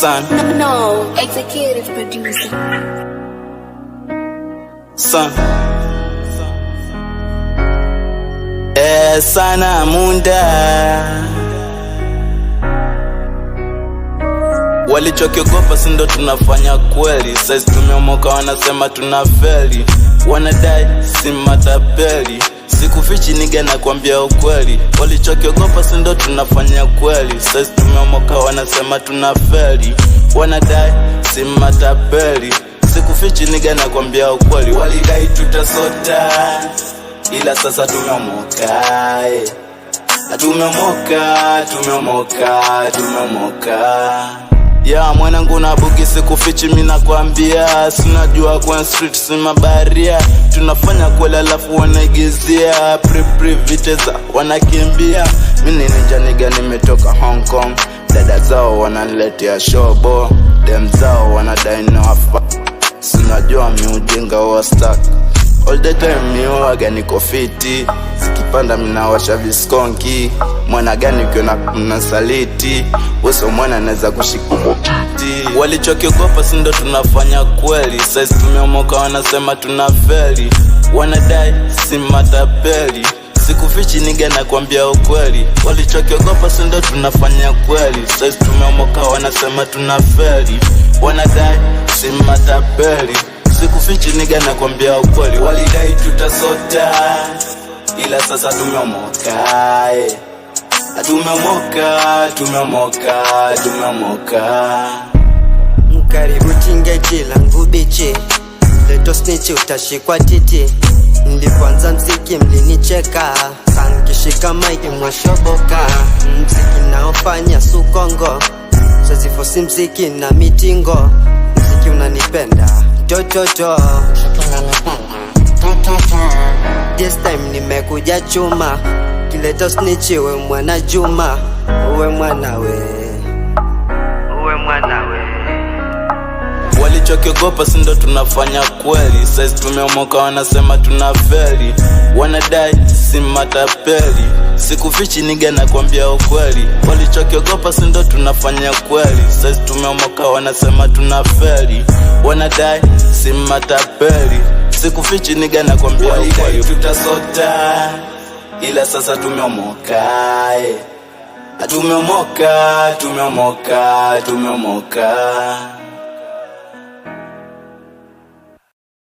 Son. No, executive producer. Son. Sana munda walichokiogopa sindo tunafanya kweli. Saizi tumeomoka wanasema tunafeli, wanadai si matapeli. Sikufichi niga na kuambia ukweli, walichokiogopa sindo tunafanya kweli. Saizi tumeomoka wanasema tunafeli, wanadai si matapeli. Sikufichi niga na kuambia ukweli, walidai tutasota ila sasa tumeomoka. Tumeomoka. Ya mwanangu na bugi sikufichi mina kwambia. Sinajua kwa street si mabaria. Tunafanya kweli alafu wanaigizia. Pri viteza wanakimbia. Mini ninja niga nimetoka Hong Kong. Dada zao wananiletea shobo. Dem zao wanadai no hapa. Sinajua miujinga wa stack. All the time miwaga niko fiti. Sikipanda minawasha viskonki. Mwana gani ukiona mnasaliti. Weso mwana naeza kushika motiti. Walichokiogopa sindo tunafanya kweli. Saizi tumeomoka wanasema tunafeli, wanadai si matapeli. Sikufichi niga na kuambia ukweli, walichokiogopa sindo tunafanya kweli. Saizi tumeomoka wanasema tunafeli, wanadai si matapeli. Sikufichi niga na kuambia ukweli, walidai tutasota ila sasa tumeomoka. Tumeomoka. Karibu tingeji langu bichi, leto snitch utashikwa titi. Nilipoanza mziki mlinicheka, sankishika maiki mwashoboka. Mziki naofanya sukongo, sazifosi mziki na mitingo. Mziki unanipenda tototo, this time nimekuja chuma. Kileto snitch we mwana Juma, uwe mwana we. Walichokiogopa sindo tunafanya kweli. Saizi tumeomoka wanasema tunafeli, wanadai si matapeli. Sikufichi niga na kuambia ukweli, walichokiogopa sindo tunafanya kweli. Saizi tumeomoka wanasema tunafeli, wanadai si matapeli. Sikufichi niga na kuambia ukweli, tutasota ila sasa tumeomoka. Tumeomoka.